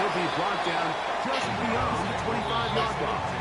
he'll be brought down just beyond the 25-yard line.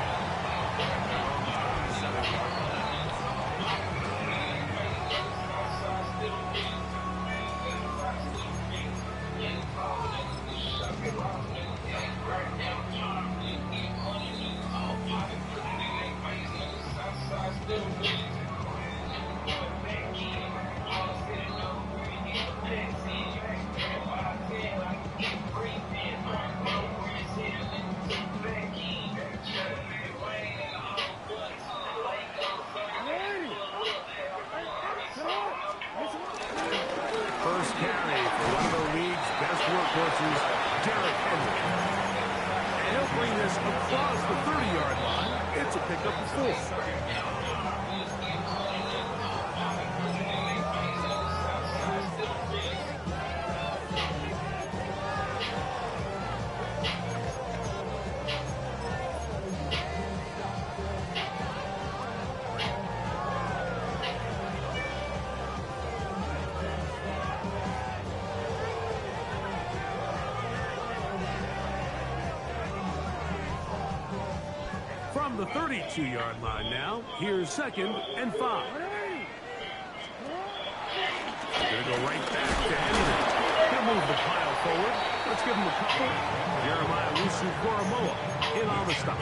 First carry for one of the league's best workhorses, Henry. And he'll bring this across the 30-yard line. It's a pickup of 4. From the 32-yard line now, here's 2nd and 5. Gonna go right back to Henry. He'll move the pile forward. Let's give him a couple. Jeremiah Lusu-Koromoa in on the stop.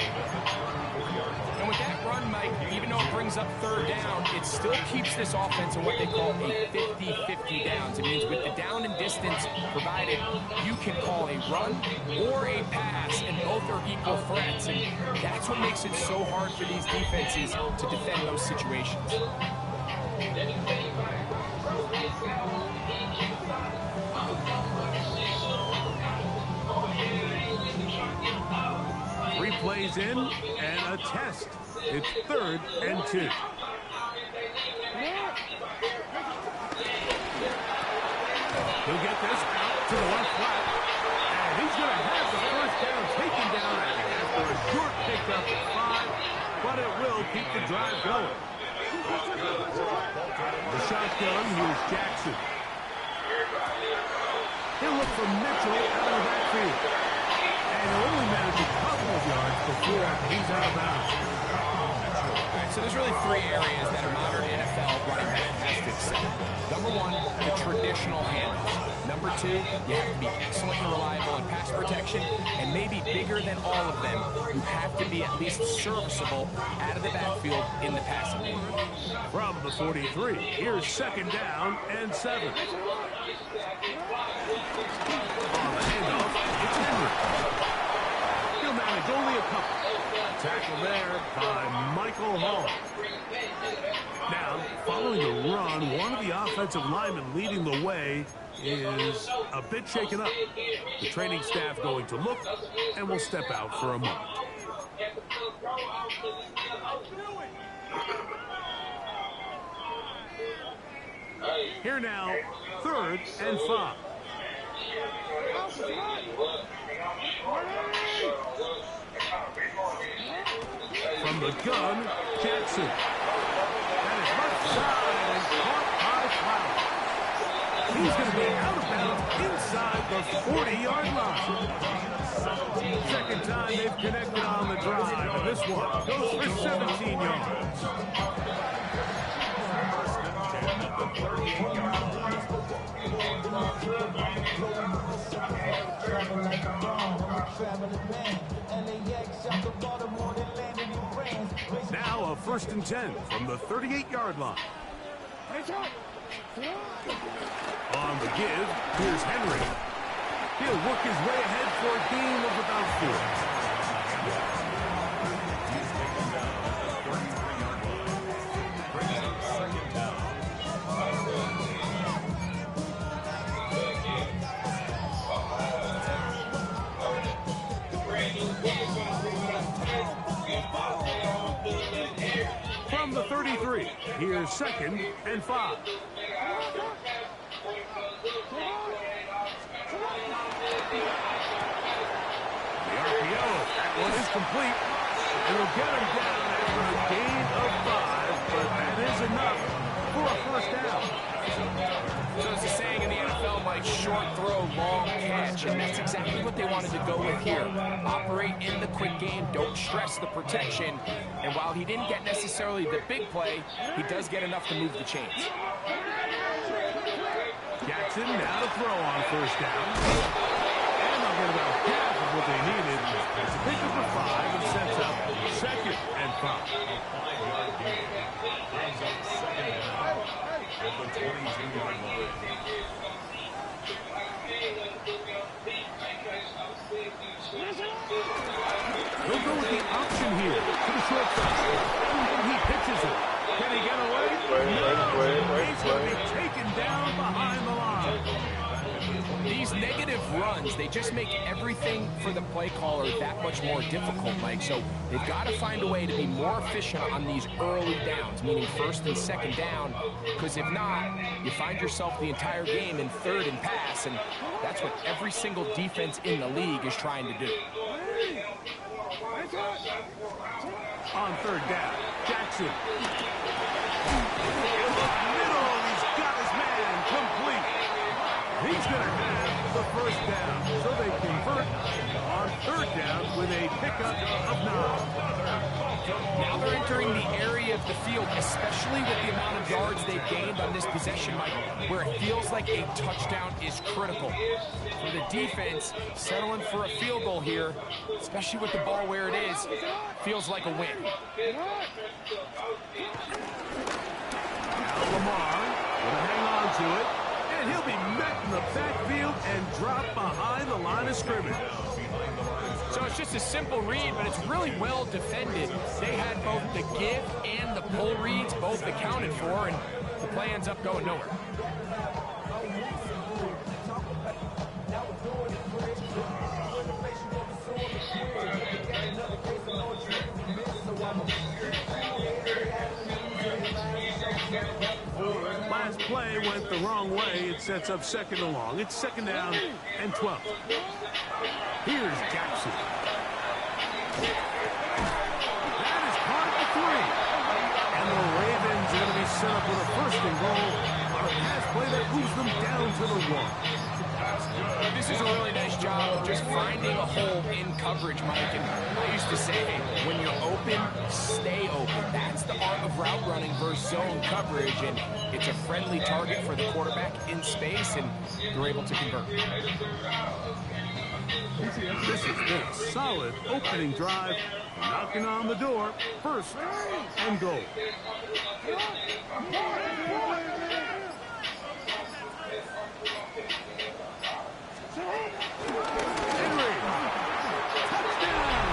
And with that run, Mike, even though it brings up 3rd down, it still keeps this offense in what they call a 50-50 downs. It means with the down and distance provided, you can call a run or a pass, and both are equal threats. And that's what makes it so hard for these defenses to defend those situations. 3 plays in and a test. It's 3rd and 2. He'll get this out to the left flat. And he's going to have the first down taken down after a short pickup at 5. But it will keep the drive going. The shotgun, here's Jackson. He'll look for Mitchell out of the backfield. And he'll only manage a couple of yards before he's out of bounds. All right, so there's really 3 areas that a modern NFL running back has to excel. Number 1, the traditional handles. Number 2, you have to be excellent and reliable in pass protection. And maybe bigger than all of them, you have to be at least serviceable out of the backfield in the passing game. From the 43, here's 2nd down and 7. On the handoff, it's Henry. He'll manage only a couple. Tackle there by Michael Hall. Now, following the run, one of the offensive linemen leading the way is a bit shaken up. The training staff going to look and will step out for a moment. Here now, 3rd and 5. From the gun, Jackson. And his left side is caught by Flower. He's going to be out of bounds inside the 40-yard line. 2nd time they've connected on the drive, and this one goes for 17 yards. Now a 1st and 10 from the 38-yard line. On the give, here's Henry. He'll work his way ahead for a gain of about 4. From the 33, here's 2nd and 5. The RPO, that one is complete. It'll get him down after a gain of 5, but that is enough for a 1st down. So it's a saying in the NFL, Mike, short throw, long catch. mentioned, that's exactly what they wanted to go with here. Operate in the quick game, don't stress the protection. And while he didn't get necessarily the big play, he does get enough to move the chains. Jackson now to throw on first down. And they'll get about half of what they needed. It's a pickup for 5 and sets up 2nd and 5. He'll go with the option here to the short side. And he pitches it. Can he get away? No. He's going to be taken down behind the line. These negative runs, they just make everything for the play caller that much more difficult, Mike. So they've got to find a way to be more efficient on these early downs, meaning 1st and 2nd down, because if not, you find yourself the entire game in 3rd and pass, and that's what every single defense in the league is trying to do. On 3rd down, Jackson. In the middle, he's got his man complete. He's going to have the 1st down, so they convert on 3rd down with a pickup of 9. Now they're entering the area of the field, especially with the amount of yards they've gained on this possession, Mike, where it feels like a touchdown is critical. For the defense, settling for a field goal here, especially with the ball where it is, feels like a win. Now Lamar will hang on to it. And he'll be met in the backfield and dropped behind the line of scrimmage. So it's just a simple read, but it's really well defended. They had both the give and the pull reads, both accounted for, and the play ends up going nowhere. Last play went the wrong way. It sets up 2nd and long. It's 2nd down and 12. Here's Jackson. That is caught at 3. And the Ravens are going to be set up with a 1st and goal on a pass play that moves them down to the 1. This is a really nice job of just finding a hole in coverage, Mike. And I used to say, when you're open, stay open. That's the art of route running versus zone coverage, and it's a friendly target for the quarterback in space, and they're able to convert. This has been a solid opening drive, knocking on the door, 1st and goal. Henry, touchdown!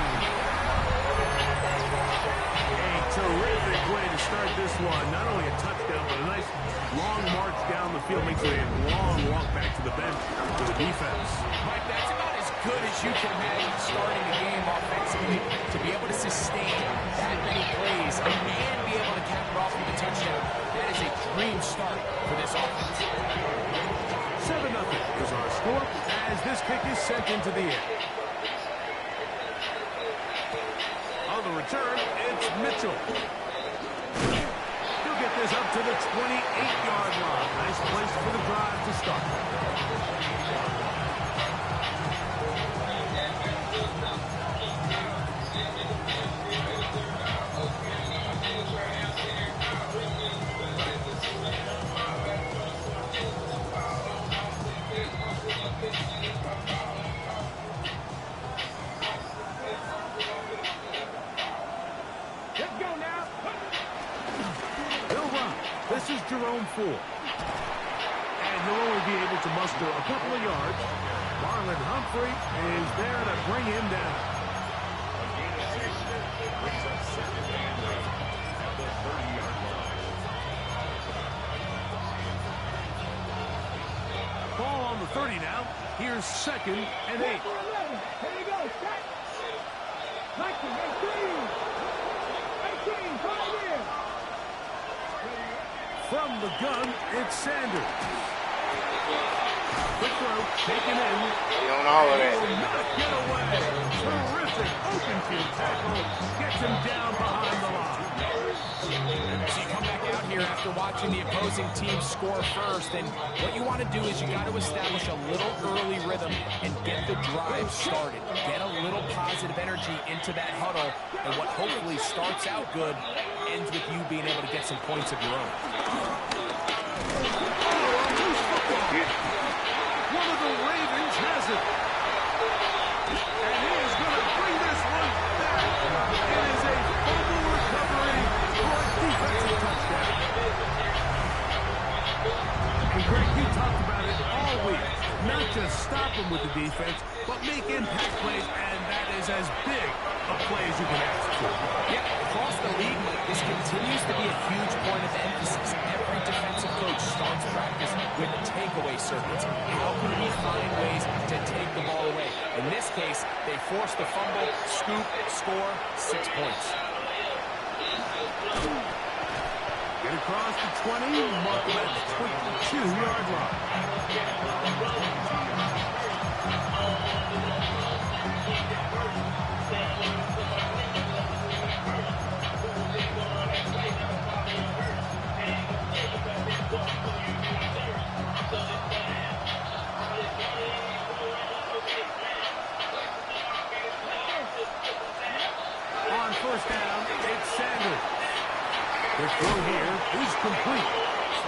A terrific way to start this one. Not only a touchdown, but a nice long march down the field. Makes it a long walk back to the bench for the defense. Mike, that's about as good as you can imagine starting the game offensively. To be able to sustain that many plays and be able to cap it off with a touchdown, that is a dream start for this offense. 7-0 is our score as this kick is sent into the air. On the return, it's Mitchell. He'll get this up to the 28-yard line. Nice place for the drive to start. This is Jerome Ford. And he'll only be able to muster a couple of yards. Marlon Humphrey is there to bring him down. Ball on the 30 now. Here's 2nd and 8. Here you go. Set. 19, 18, 5 in. From the gun, it's Sanders. Quick throw, taken in. He on all of that. Will not get away. Terrific open field tackle. Gets him down behind the line. So you come back out here after after watching the opposing team score first. And what you want to do is you got to establish a little early rhythm and get the drive started. Get a little positive energy into that huddle. And what hopefully starts out good ends with you being able to get some points of your own. One of the Ravens has it. And he is going to bring this one back. It is a fumble recovery for a defensive touchdown. And Greg, you talked about it all week. Not just stop them with the defense, but make impact plays, and that is as big a play as you can ask for. Yeah, across the league, this continues to be a huge point of emphasis. Every defensive coach starts practice with takeaway circuits. How can we find ways to take the ball away? In this case, they forced the fumble, scoop, score, 6 points. Get across the 20, mark him at the 22-yard line. On first down, it's Sanders. The throw here is complete.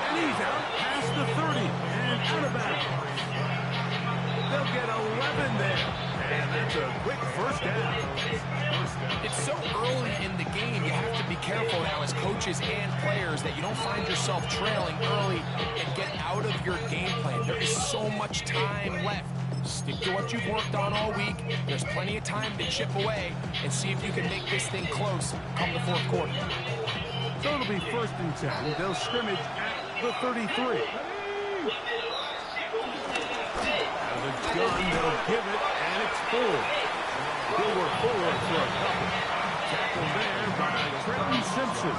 And he's out past the 30 and out of bounds. They'll get 11 there. And that's a quick first down. It's so early in the game, you have to be careful now as coaches and players that you don't find yourself trailing early and get out of your game plan. There is so much time left. Stick to what you've worked on all week. There's plenty of time to chip away and see if you can make this thing close come the fourth quarter. So it'll be 1st and 10. They'll scrimmage at the 33. Out of the gun, they'll give it, and it's full. He'll work forward for a couple. Tackled there by Trenton Simpson.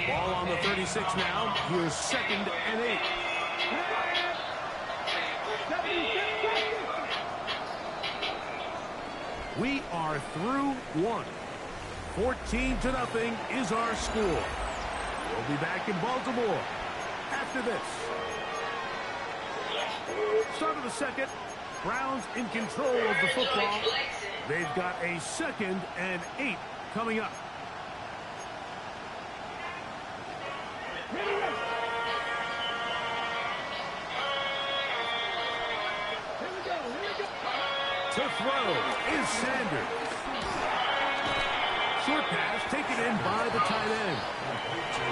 Ball on the 36 now. Here's 2nd and 8. We are through 1. 14-0 is our score. We'll be back in Baltimore after this. Start of the second. Browns in control of the football. They've got a 2nd and 8 coming up. To throw is Sanders. Short pass taken in by the tight end.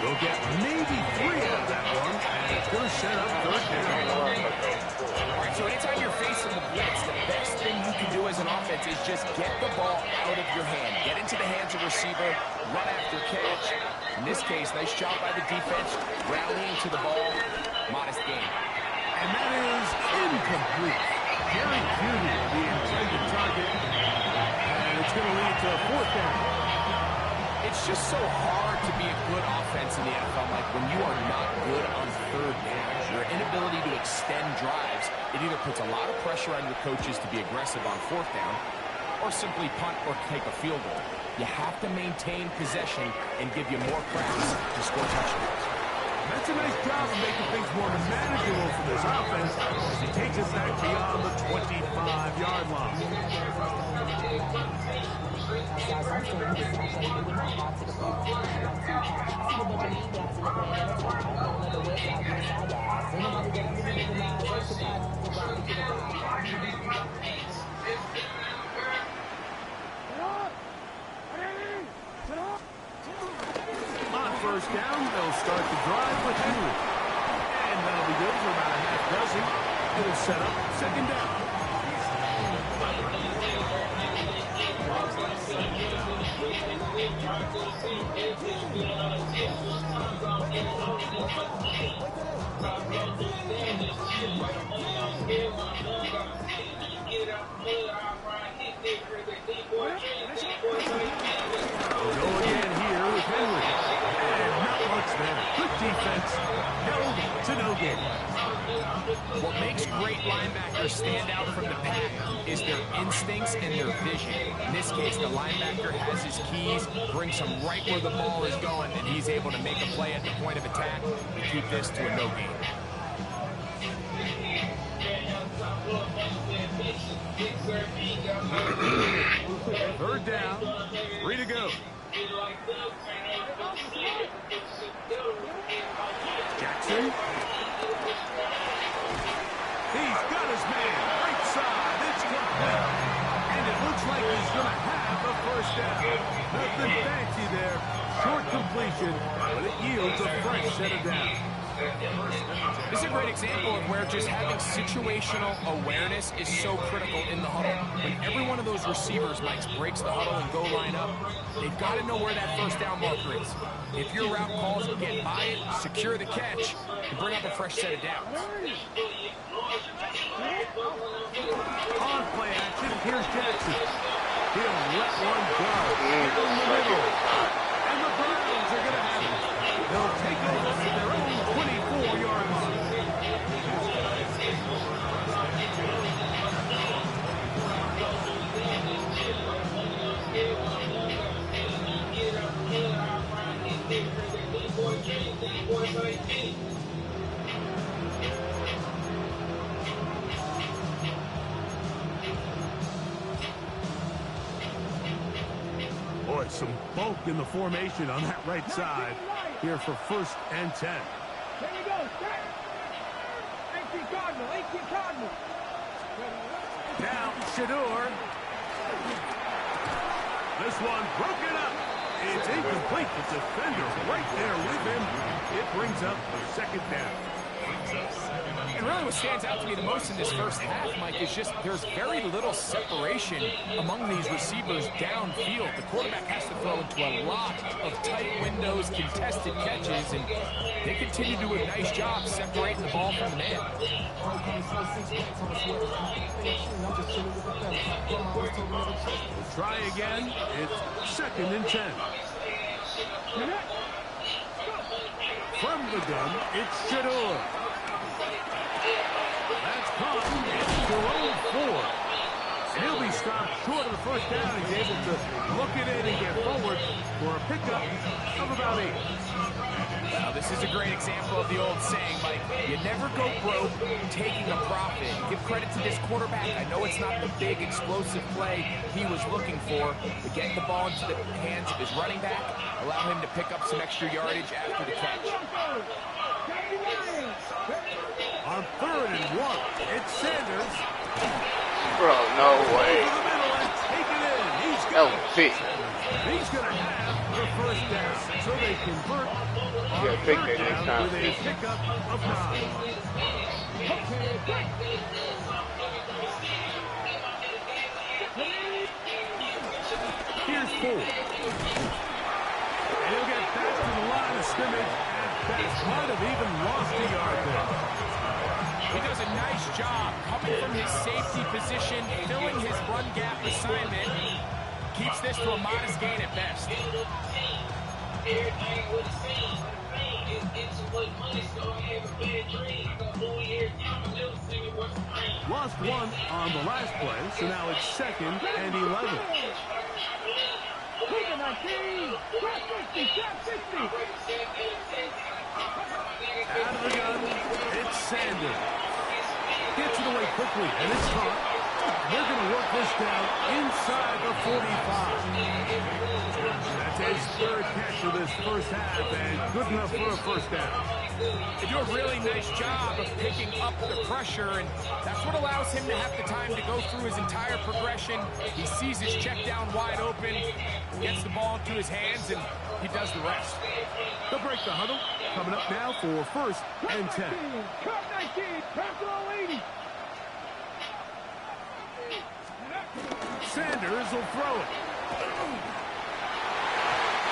They'll get maybe 3 out of that one, and it's going to set up 3rd down. All right, so anytime you're facing the blitz, the best thing you can do as an offense is just get the ball out of your hand. Get into the hands of receiver, run after catch. In this case, nice job by the defense, rallying to the ball. Modest gain. And that is incomplete. Gary Cutie, the intended target, and it's going to lead to a 4th down. It's just so hard to be a good offense in the NFL, Mike, when you are not good on 3rd down. Your inability to extend drives, it either puts a lot of pressure on your coaches to be aggressive on 4th down or simply punt or take a field goal. You have to maintain possession and give you more cracks to score touchdowns. That's a nice job of making things more manageable for this offense as he takes it back beyond the 25-yard line. On 1st down, they'll start the drive with Henry. And that'll be good for about a half dozen. It'll set up 2nd down. We'll go again here with Henry. And not much there. Good defense. Held to no gain. linebackers stand out from the pack is their instincts and their vision. In this case, the linebacker has his keys, brings him right where the ball is going, and he's able to make a play at the point of attack and keep this to a no gain. Third down, 3 to go. Jackson. He's got his man right side. It's complete. And it looks like he's going to have a first down. Nothing fancy there. Short completion, but it yields a fresh set of downs. This is a great example of where just having situational awareness is so critical in the huddle. When every one of those receivers, Mike, breaks the huddle and go line up, they've got to know where that first down marker is. If your route calls, get by it, secure the catch, and bring up a fresh set of downs. On play action, here's Jackson. He'll let one go. In the middle. And the Browns are going to have it. They'll take over at their own 24-yard line. Boy, some bulk in the formation on that right side here for 1st and 10. There you go, set. 18 Cardinal, 18 Cardinal. Now, Shador. This one broken up. It's incomplete. The defender right there with him. It brings up a 2nd down. And really what stands out to me the most in this first half, Mike, is just there's very little separation among these receivers downfield. The quarterback has to throw into a lot of tight windows, contested catches, and they continue to do a nice job separating the ball from the man. We'll try again. It's 2nd and 10. From the gun, it's Shador. That's caught. It's Jerome Ford. And he'll be stopped short of the first down. He's able to look it in and get forward for a pickup of about 8. Now, this is a great example of the old saying, Mike, you never go broke taking a profit. Give credit to this quarterback. I know it's not the big explosive play he was looking for, but getting the ball into the hands of his running back, allow him to pick up some extra yardage after the catch. On 3rd and 1, it's Sanders. Bro, no way. Over the middle and take it in. He's got LT. He's going to have the first down, so they convert on Yeah, take 3rd that next down time. with a pickup of 9. Here's Ford. And he'll get back to the line of scrimmage, and Best might have even lost a yard there. He does a nice job coming from his safety position, filling his run gap assignment. Keeps this to a modest gain at best. Lost one on the last play, so now it's 2nd and 11. Out of the gun, it's Sanders. Gets it away quickly, and it's caught. They're going to work this down inside the 45. That's his 3rd catch of this first half, and good enough for a first down. They do a really nice job of picking up the pressure, and that's what allows him to have the time to go through his entire progression. He sees his check down wide open, gets the ball into his hands, and he does the rest. They'll break the huddle. Coming up now for 1st and 10. Cup 19, Purple 80. Sanders will throw it.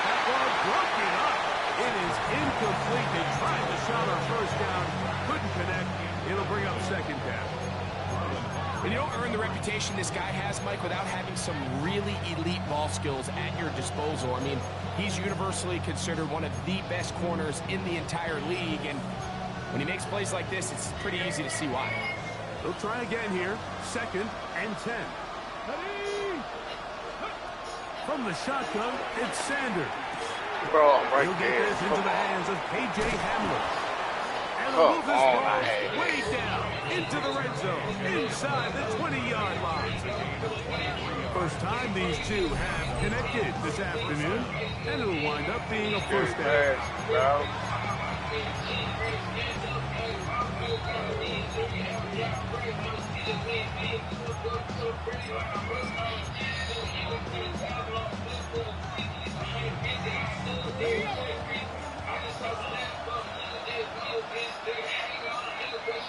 That ball broken up. It is incomplete. They tried to shot on 1st down. Couldn't connect. It'll bring up 2nd down. And you don't earn the reputation this guy has, Mike, without having some really elite ball skills at your disposal. I mean, he's universally considered one of the best corners in the entire league, and when he makes plays like this, it's pretty easy to see why. They'll try again here. 2nd and 10. From the shotgun, it's Sanders. Bro, I'm right He'll get there. this into the hands of K.J. Hamler. And Come move this on, ball I hate it. way down into the red zone, inside the 20-yard line. First time these two have connected this afternoon, and it'll wind up being a first down. Bro.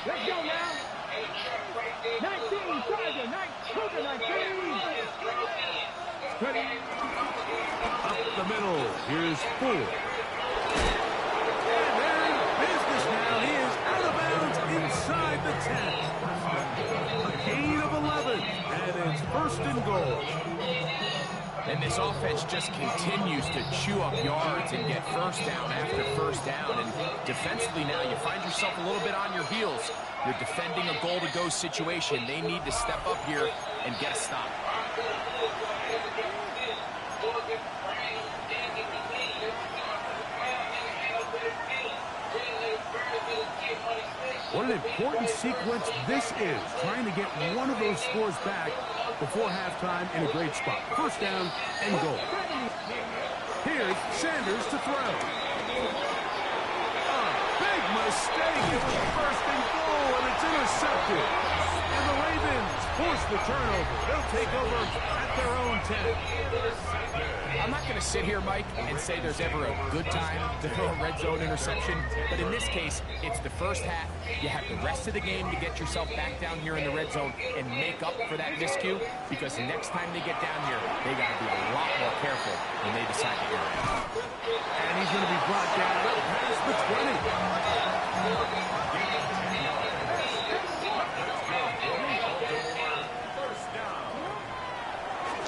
Let's go now. 19, Tiger, 19. Up the middle, here's Ford. And they're in business now. He is out of bounds inside the 10. A gain of 11, and it's 1st and goal. And this offense just continues to chew up yards and get first down after first down. And defensively now, you find yourself a little bit on your heels. You're defending a goal-to-go situation. They need to step up here and get a stop. What an important sequence this is, trying to get one of those scores back before halftime in a great spot. First down and goal. Here's Sanders to throw. A big mistake. It was 1st and goal, and it's intercepted. And the Ravens force the turnover. They'll take over at their own 10. I'm not going to sit here, Mike, and say there's ever a good time to throw a red zone interception, but in this case, it's the first half. You have the rest of the game to get yourself back down here in the red zone and make up for that miscue, because next time they get down here, they got to be a lot more careful when they decide to go. And he's going to be brought down past the 20.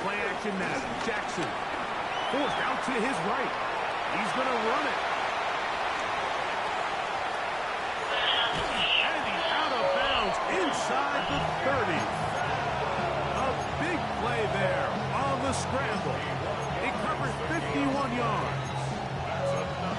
Play action now. Jackson forced out to his right. He's going to run it. And he's out of bounds inside the 30. A big play there on the scramble. He covers 51 yards.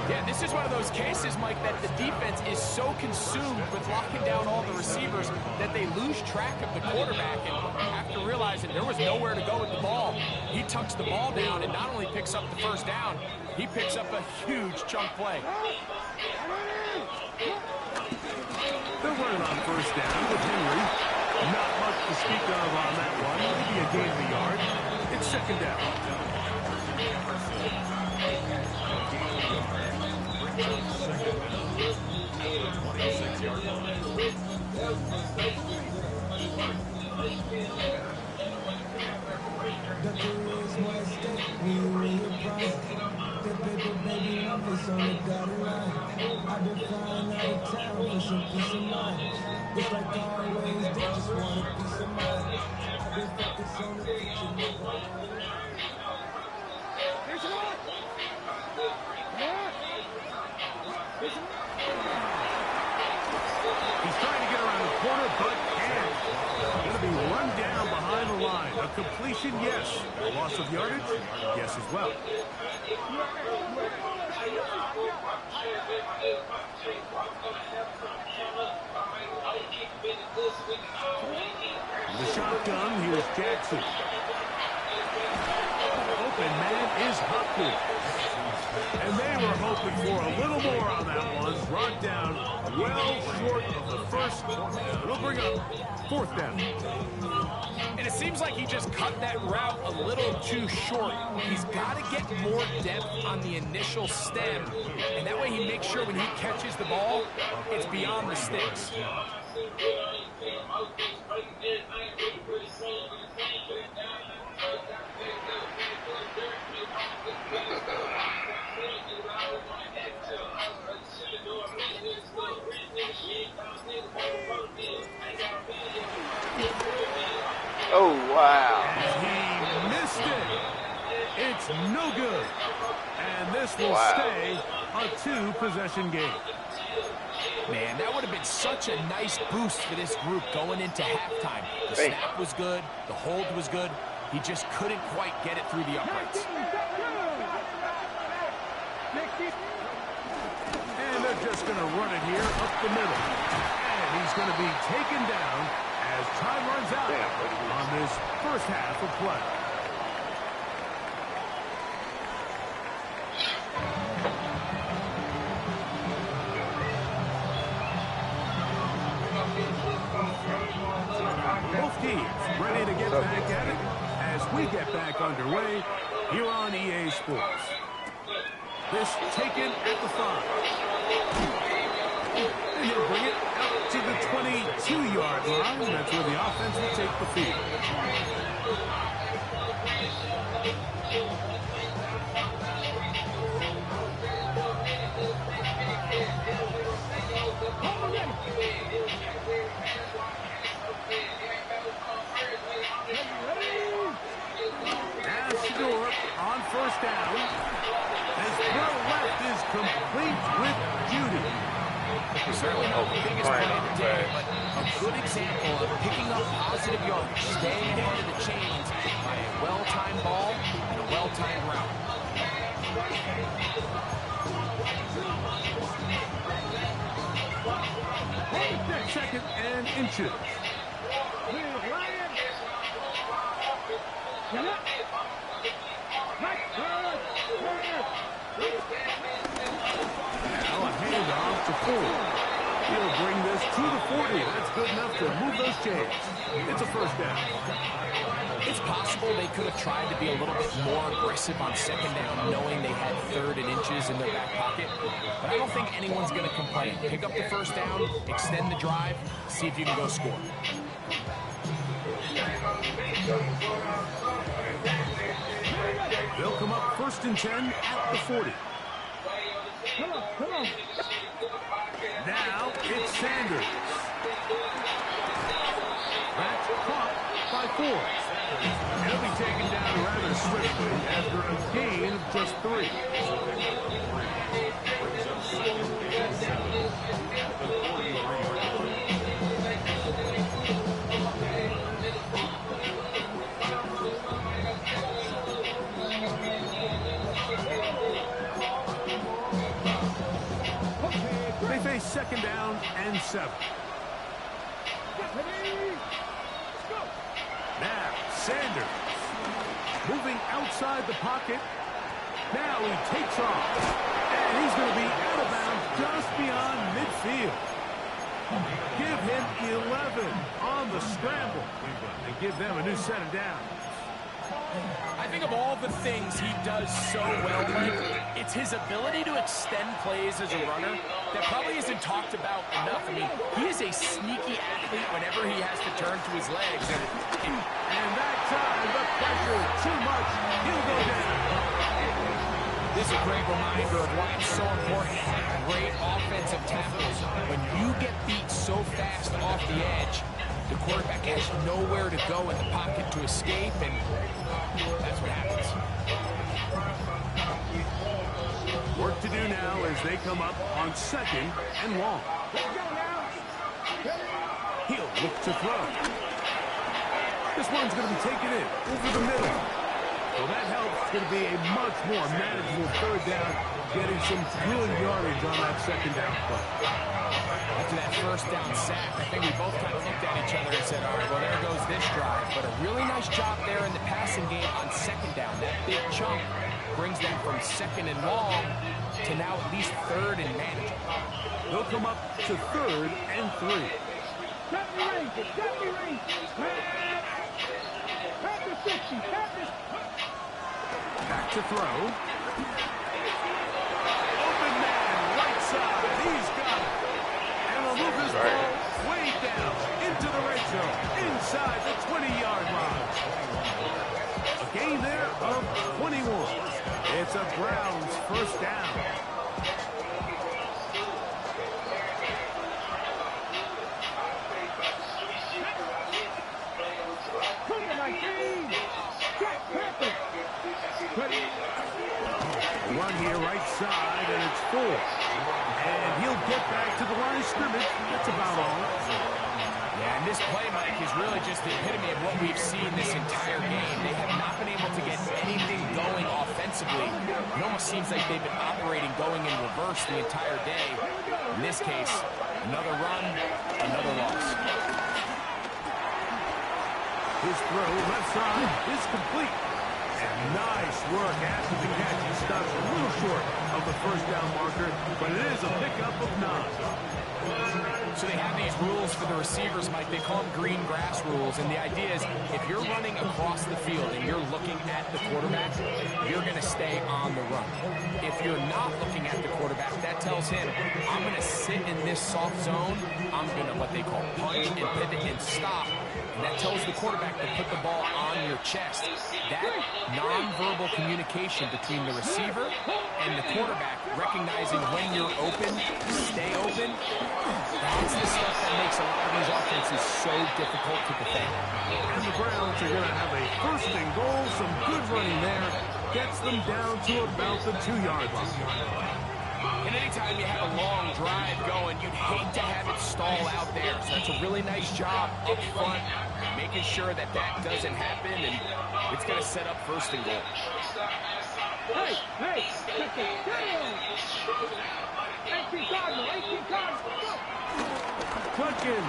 Yeah, this is one of those cases, Mike, that the defense is so consumed with locking down all the receivers that they lose track of the quarterback. And after realizing there was nowhere to go with the ball, he tucks the ball down and not only picks up the first down, he picks up a huge chunk play. They're running on first down with Henry. Not much to speak of on that one. Maybe a gain of a yard. It's 2nd down. He's trying to get around the corner, but can't. Going to be run down behind the line. A completion, yes. A loss of yardage, yes as well. The shotgun, here's Jackson. Open man is Hopkins. And they were hoping for a little more on that one. Brought down well short of the first. It'll bring up 4th down. And it seems like he just cut that route a little too short. He's got to get more depth on the initial stem. And that way he makes sure when he catches the ball, it's beyond the sticks. Oh, wow. He missed it. It's no good. And this will stay a 2-possession game. man. That would have been such a nice boost for this group going into halftime. The snap was good. The hold was good. He just couldn't quite get it through the uprights. And they're just going to run it here up the middle. And he's going to be taken down as time runs out on this first half of play. Both teams ready to get back at it as we get back underway here on EA Sports. This taken at the 5. And he'll bring it out to the 22-yard line. That's where the offense will take the field. As Stewart on first down. His throw left is complete with Judy. Certainly not the biggest play of the day, but a good example of picking up positive yardage, staying ahead of the chains by a well-timed ball and a well-timed route. Second and inches. Now a handoff to Ford. He'll bring this to the 40. That's good enough to move those chains. It's a first down. It's possible they could have tried to be a little bit more aggressive on second down, knowing they had 3rd and inches in their back pocket. But I don't think anyone's going to complain. Pick up the first down, extend the drive, see if you can go score. They'll come up 1st and 10 at the 40. Come on. Now it's Sanders. That's caught by Ford. He'll be taken down rather swiftly after a gain of just 3. They face second down and 7. Now, Sanders moving outside the pocket. Now he takes off. And he's going to be out of bounds just beyond midfield. Give him 11 on the scramble and give them a new set of downs. I think of all the things he does so well, Mike, it's his ability to extend plays as a runner that probably isn't talked about enough. I mean, he is a sneaky athlete whenever he has to turn to his legs. And that time, the pressure too much. He'll go down. This is a great reminder of why it's so important to have great offensive tackles. When you get beat so fast off the edge, the quarterback has nowhere to go in the pocket to escape, and that's what happens. Work to do now as they come up on 2nd and long. He'll look to throw. This one's going to be taken in over the middle. Well, that helps. It's going to be a much more manageable 3rd down, getting some good yardage on that 2nd down play. After that first down sack, I think we both kind of looked at each other and said, all right, well, there goes this drive. But a really nice job there in the passing game on 2nd down. That big chunk brings them from 2nd and long to now at least 3rd and manageable. They'll come up to 3rd and 3. Back to throw. Open man, right side. He's got it. And he'll move his ball way down into the red zone, inside the 20-yard line. A gain there of 21. It's a Browns first down. A run here, right side, and it's 4. And he'll get back to the line of scrimmage. That's about all. Yeah, and this play, Mike, is really just the epitome of what we've seen this entire game. They have not been able to get anything going offensively. It almost seems like they've been operating going in reverse the entire day. In this case, another run, another loss. His throw left side is complete. And nice work after the catch. He stops a little short of the first down marker, but it is a pickup of 9. So they have these rules for the receivers, Mike. They call them green grass rules. And the idea is if you're running across the field and you're looking at the quarterback, you're going to stay on the run. If you're not looking at the quarterback, that tells him, I'm going to sit in this soft zone. I'm going to what they call punch and pivot and stop. And that tells the quarterback to put the ball on your chest. That nonverbal communication between the receiver and the quarterback, recognizing when you're open, stay open, that's the stuff that makes a lot of these offenses so difficult to defend. And the Browns are going to have a first and goal. Some good running there. Gets them down to about the 2-yard line. And anytime you have a long drive going, you'd hate to have it stall out there. So that's a really nice job up front, making sure that that doesn't happen, and it's going to set up first and goal. Hey, check it down. 18 Cardinal, 18 Cardinal, go. Clutkin.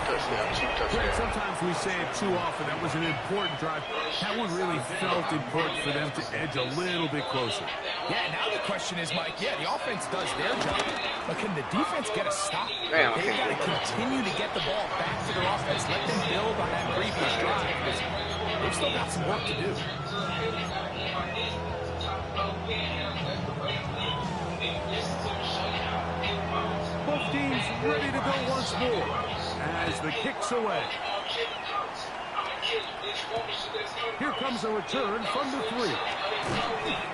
Touchdown. Cheap touchdown. Sometimes we say it too often. That was an important drive. That one really felt important for them to edge a little bit closer. Yeah, now the question is, Mike, yeah, the offense does their job, but can the defense get a stop? Man, they've got to continue to get the ball back to their offense. Let them build on that previous drive, because they've still got some work to do. Both teams ready to go once more as the kick's away. Here comes a return from the 3.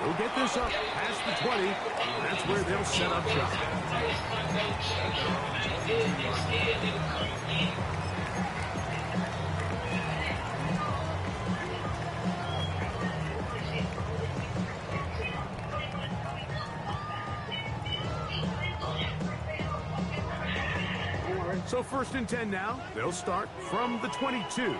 They'll get this up past the 20. And that's where they'll set up shop. So 1st and 10 now. They'll start from the 22.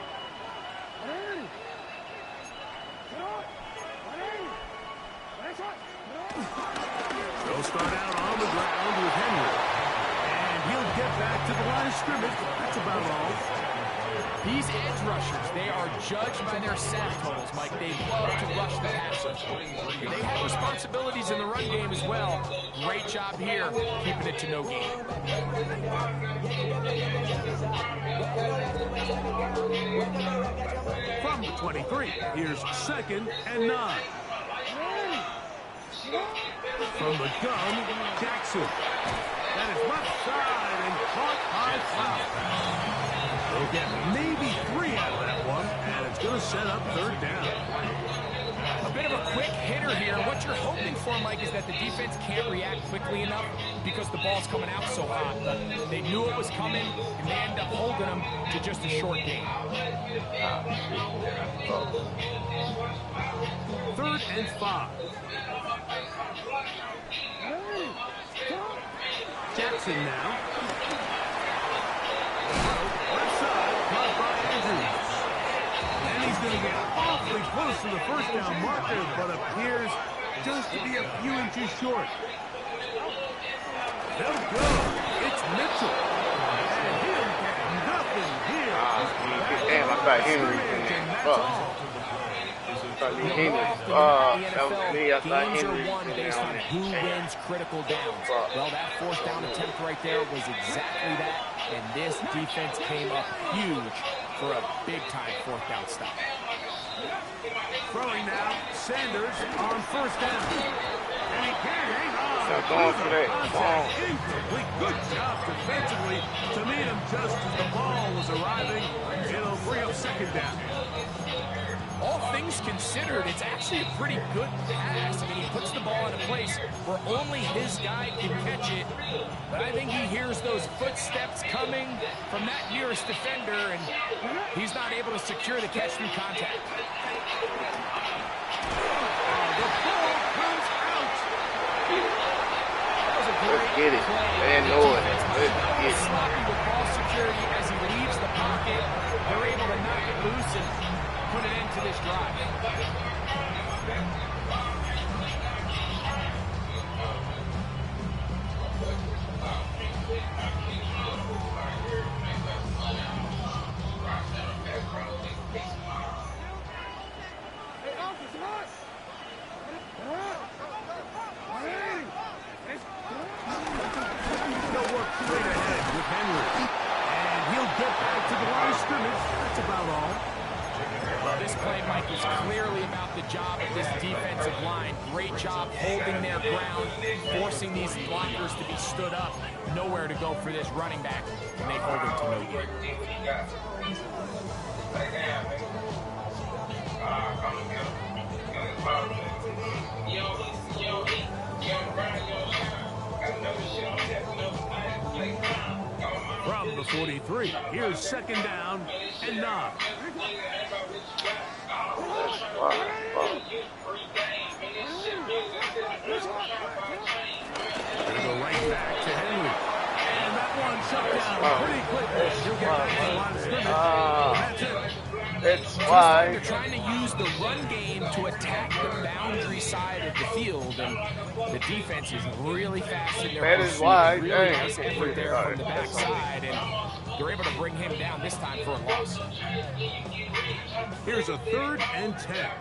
They'll start out on the ground with Henry. And he'll get back to the line of scrimmage. That's about all. These edge rushers, they are judged by their sack totals, Mike. They love to rush the passer. They have responsibilities in the run game as well. Great job here, keeping it to no gain. From the 23, here's 2nd and 9. From the gun, Jackson. That is left side and caught by Powell. They'll get maybe 3 out of that one, and it's going to set up 3rd down. A bit of a quick hitter here. What you're hoping for, Mike, is that the defense can't react quickly enough because the ball's coming out so hot. But they knew it was coming, and they end up holding them to just a short gain. 3rd and 5. Jackson now. Left side, caught by Andrews. And he's going to get awfully close to the first down marker, but appears just to be a few inches short. They'll go. It's Mitchell. And he'll get nothing here. Damn, I thought Henry was in there. Fuck. That was me. I thought Henry was in there on who wins critical downs. Well, that 4th down attempt right there was exactly that, and this defense came up huge for a big-time 4th down stop. Throwing now, Sanders on 1st down. And he can't hang on. Going for that. Incomplete. Good job defensively to meet him just as the ball was arriving. It'll free up 2nd down. All things things considered, it's actually a pretty good pass. I mean, he puts the ball in a place where only his guy can catch it. But I think he hears those footsteps coming from that nearest defender, and he's not able to secure the catch through contact. The ball comes out. That was a Let's great get it. play. They know it. Let's get it. Sloppy with ball security as he leaves the pocket. They're able to knock it loose and put an end to this drive. They'll work straight ahead with Henry. And he'll get back to the line of scrimmage. That's about all. Well, this play, Mike, was clearly about the job of this defensive line. Great job holding their ground, forcing these blockers to be stood up. Nowhere to go for this running back, and they hold him to no good. From the 43, here's second down and 9. Wow. Gonna go right back to Henry. And that one shut down pretty quickly. He'll get back to the line of scrimmage. That's it. That's They're why. trying to use the run game to attack the boundary side of the field, and the defense is really fast in their That is pursuit. why. Really Dang. nice effort there from the backside, and they're able to bring him down this time for a loss. Here's a 3rd and 10.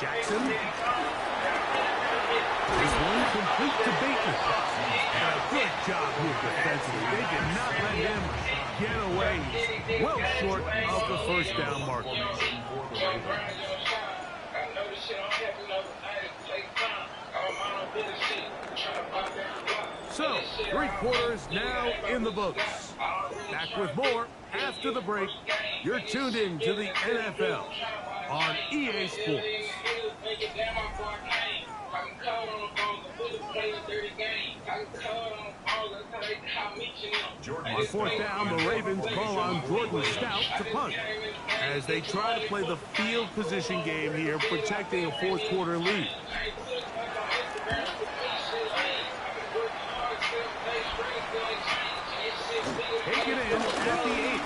Jackson. This one complete to Bateman. And a good job here defensively. They did not let him get away. Well short of the first down marker. So, 3 quarters now in the books. Back with more after the break. You're tuned in to the NFL on EA Sports. On 4th down, the Ravens call on Jordan Stout to punt as they try to play the field position game here, protecting a 4th quarter lead. Take it in at the 8.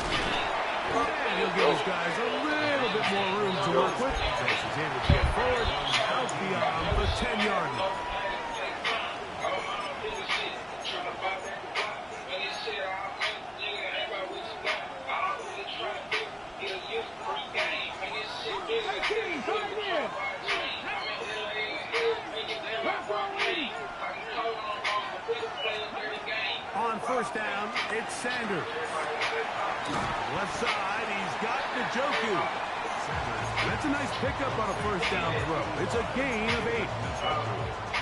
And he'll give his guys a little bit more room to work with. He's able to get forward out beyond the 10-yard line. On 1st down, it's Sanders. Left side, he's got Njoku. That's a nice pickup on a 1st down throw. It's a gain of 8.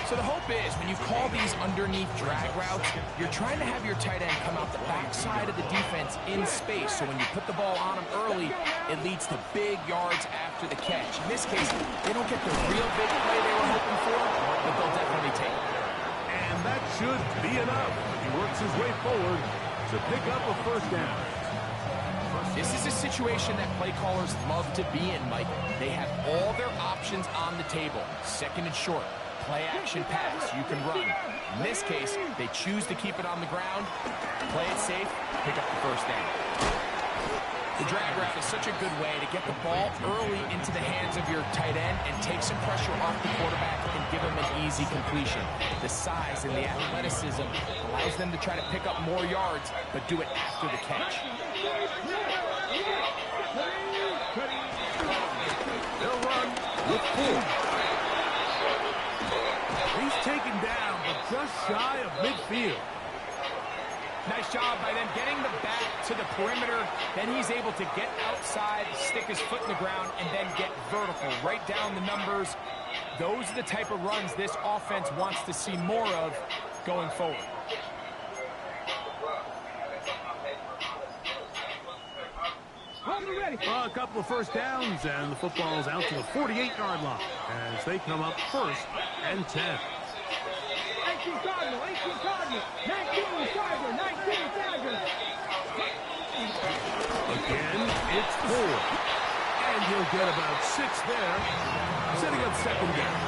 So the hope is when you call these underneath drag routes, you're trying to have your tight end come out the backside of the defense in space. So when you put the ball on him early, it leads to big yards after the catch. In this case, they don't get the real big play they were hoping for, but they'll definitely take it. And that should be enough. He works his way forward to pick up a 1st down. This is a situation that play callers love to be in, Mike. They have all their options on the table. 2nd and short, play action pass, you can run. In this case, they choose to keep it on the ground, play it safe, pick up the 1st down. The drag route is such a good way to get the ball early into the hands of your tight end and take some pressure off the quarterback and give him an easy completion. The size and the athleticism allows them to try to pick up more yards, but do it after the catch. They'll run with 4. He's taken down, but just shy of midfield. Nice job by them getting the back to the perimeter. Then he's able to get outside, stick his foot in the ground, and then get vertical. Right down the numbers. Those are the type of runs this offense wants to see more of going forward. Well, a couple of first downs, and the football's out to the 48-yard line as they come up 1st and 10. 18 Cardinal, 19 Tiger, 19 Tiger. Again, it's 4. And he'll get about 6 there, setting up 2nd down.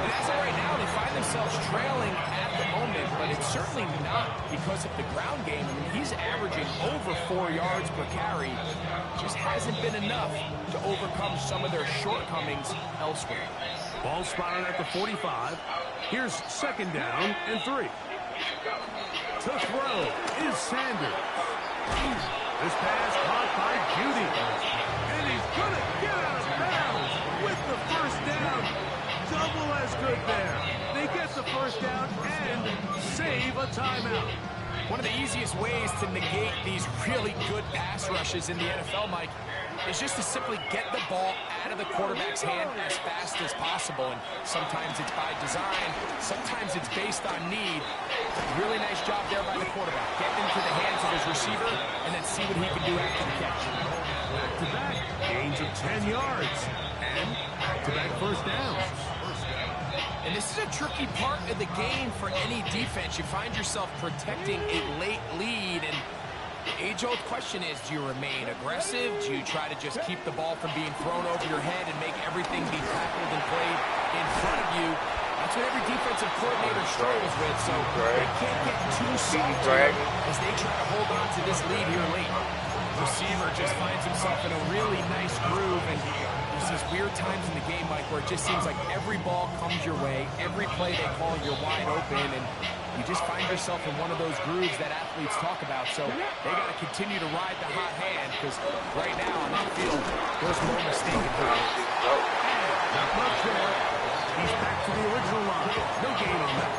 And as of right now, they find themselves trailing at the moment, but it's certainly not because of the ground game. I mean, he's averaging over 4 yards per carry. Just hasn't been enough to overcome some of their shortcomings elsewhere. Ball spotted at the 45. Here's 2nd down and 3. To throw is Sanders. This pass caught by Judy. And he's going to get out of bounds with the 1st down. Double as good there. They get the 1st down and save a timeout. One of the easiest ways to negate these really good pass rushes in the NFL, Mike, is just to simply get the ball out of the quarterback's hand as fast as possible. And sometimes it's by design, sometimes it's based on need. Really nice job there by the quarterback. Get into the hands of his receiver and then see what he can do after the catch. Back-to-back gains of 10 yards and back-to-back 1st downs. And this is a tricky part of the game for any defense. You find yourself protecting a late lead, and the age-old question is, do you remain aggressive? Do you try to just keep the ball from being thrown over your head and make everything be tackled and played in front of you? That's what every defensive coordinator struggles with, so they can't get too salty as they try to hold on to this lead here late. Receiver just finds himself in a really nice groove, and there's these weird times in the game, Mike, where it just seems like every ball comes your way, every play they call, you're wide open, and you just find yourself in one of those grooves that athletes talk about. So they got to continue to ride the hot hand, because right now on that field, there's no mistake in here. Not much there. He's back to the original line. No gain on that.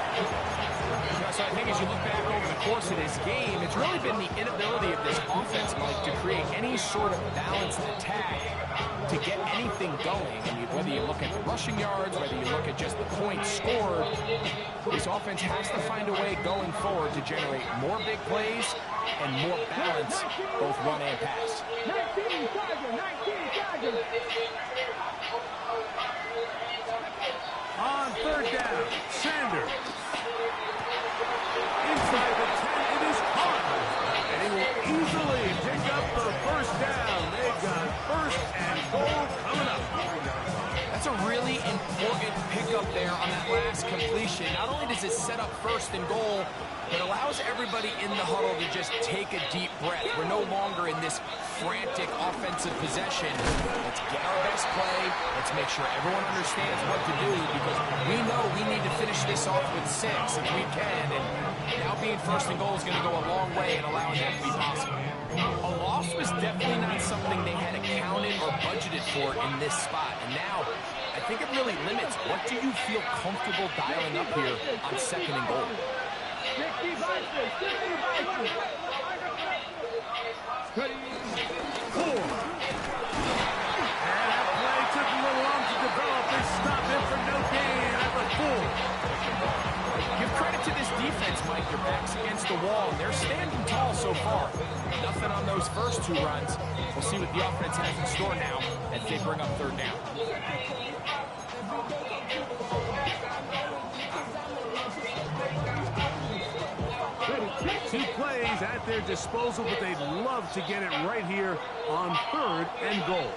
So I think as you look back over the course of this game, it's really been the inability of this offense, Mike, to create any sort of balanced attack to get anything going. And whether you look at the rushing yards, whether you look at just the points scored, this offense has to find a way going forward to generate more big plays and more balance, both run and pass. 19 Tiger. On 3rd down, Sanders. Inside the 10, it is caught. And he will easily pick up the 1st down. They've got 1st and goal coming up. That's a really important pickup there on that last completion. Not only does it set up 1st and goal, but allows everybody in the huddle to just take a deep breath. We're no longer in this frantic offensive possession. Let's get our best play. Let's make sure everyone understands what to do, because we know we need to finish this off with 6 if we can. And now being 1st and goal is going to go a long way in allowing that to be possible. A loss was definitely not something they had accounted or budgeted for in this spot. And now, I think it really limits what do you feel comfortable dialing up here on 2nd and goal. 60 Vikings. 4. And that play took a little long to develop. They stopped him for no gain at the 4. Give credit to this defense, Mike. Their back's against the wall, and they're standing tall so far. Nothing on those first 2 runs. We'll see what the offense has in store now as they bring up 3rd down. 2 plays at their disposal, but they'd love to get it right here on 3rd and goal.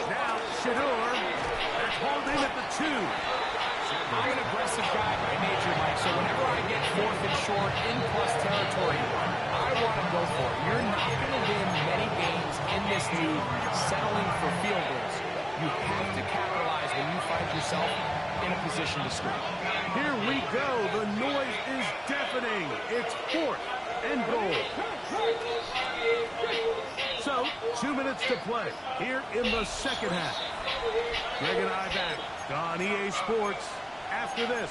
Now, Shador, that's holding at the 2. I'm an aggressive guy by nature, Mike, so whenever I get 4th and short in plus territory, I want to go for it. You're not going to win many games in this league settling for field goals. You have to capitalize when you find yourself in a position to score. Here we go. The noise is deafening. It's 4th and goal. So, 2 minutes to play here in the 2nd half. Greg and I back on EA Sports after this.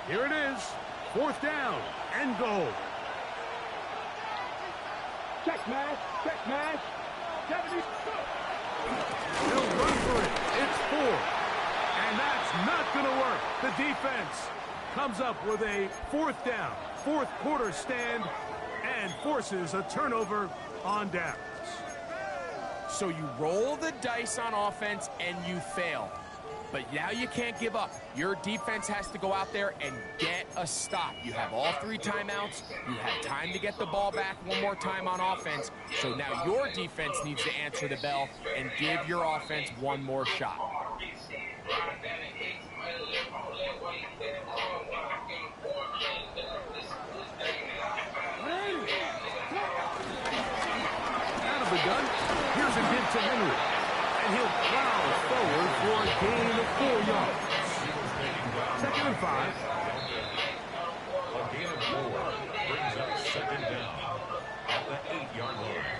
Here it is. 4th down and goal. Check match. Check match. 70. They'll run for it. It's 4. And that's not going to work. The defense comes up with a 4th down, 4th quarter stand, and forces a turnover on downs. So you roll the dice on offense and you fail. But now you can't give up. Your defense has to go out there and get a stop. You have all 3 timeouts. You have time to get the ball back one more time on offense. So now your defense needs to answer the bell and give your offense one more shot. Out of the gun. Here's a give to Henry. And he'll plow forward for a gain of 4 yards. 2nd and 5. A gain of 4 brings up 2nd down at the 8-yard line.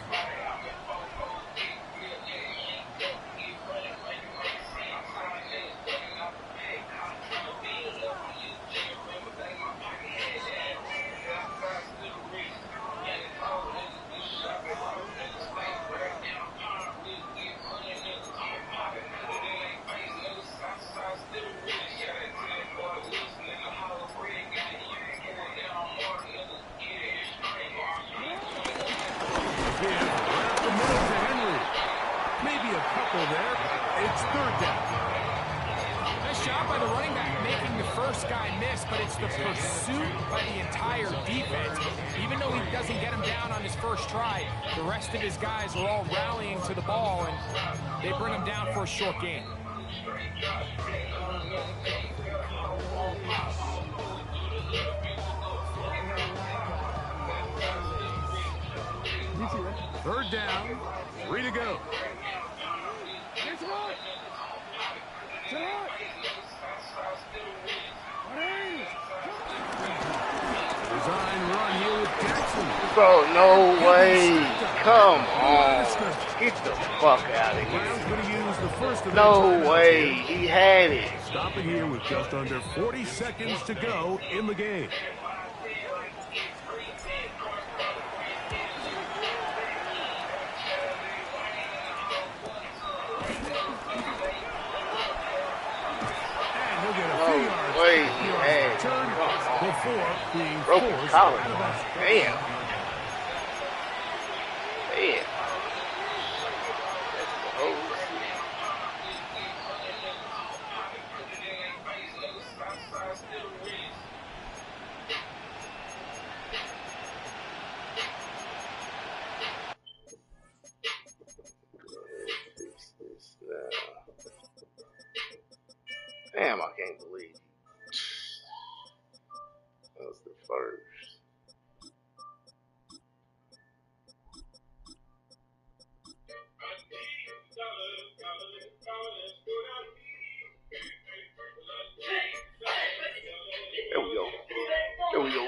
It's 3rd down. Nice job by the running back making the first guy miss, but it's the pursuit by the entire defense. Even though he doesn't get him down on his first try, the rest of his guys are all rallying to the ball, and they bring him down for a short gain. Third down, 3 to go. Design run here with Jackson. Bro, no way. Come on. Get the fuck out of here. No way. He had it. Stopping here with just under 40 seconds to go in the game. Wait, hey, before being broken forced collar. out of bounds. Damn. Damn. Damn, I can't believe that was the first. There we go. There we go.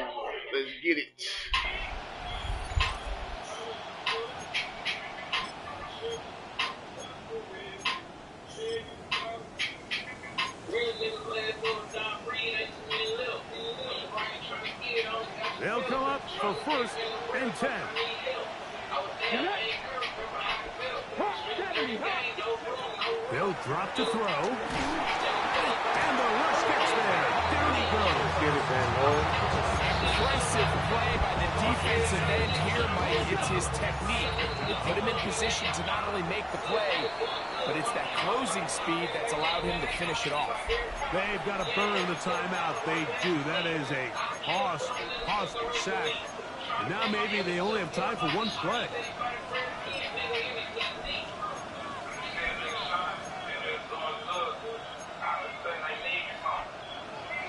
Let's get it. They'll come up for 1st and 10. They'll drop to throw. And the rush gets there. Down he goes. Get it, man, Lord. Impressive play by the defensive end here, Mike. It's his technique. It put him in position to not only make the play, but it's that closing speed that's allowed him to finish it off. They've got to burn the timeout. They do. That is a hostile sack. And now maybe they only have time for one play.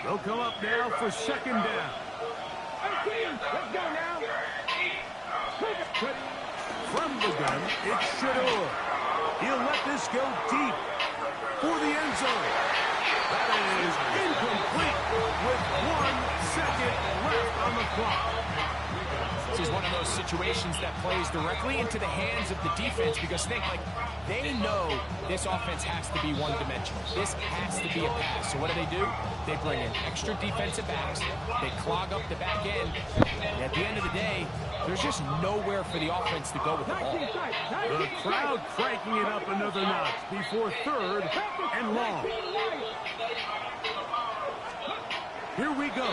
They'll come up now for 2nd down. Let's go now. From the gun, it's Shador. He'll let this go deep for the end zone. That is incomplete with 1 second left on the clock. This is one of those situations that plays directly into the hands of the defense, because think, like, they know this offense has to be one-dimensional. This has to be a pass. So what do? They bring in extra defensive backs. They clog up the back end. And at the end of the day, there's just nowhere for the offense to go with the ball. The crowd cranking it up another notch before third and long. Here we go.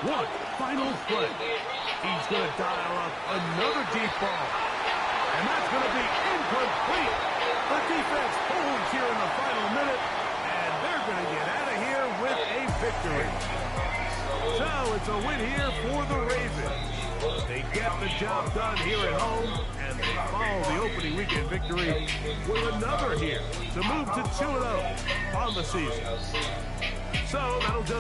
One final play. He's going to dial up another deep ball. And that's going to be incomplete. The defense holds here in the final minute, and they're going to get out of here with a victory. So it's a win here for the Ravens. They get the job done here at home, and they follow the opening weekend victory with another here to move to 2-0 on the season. So that'll just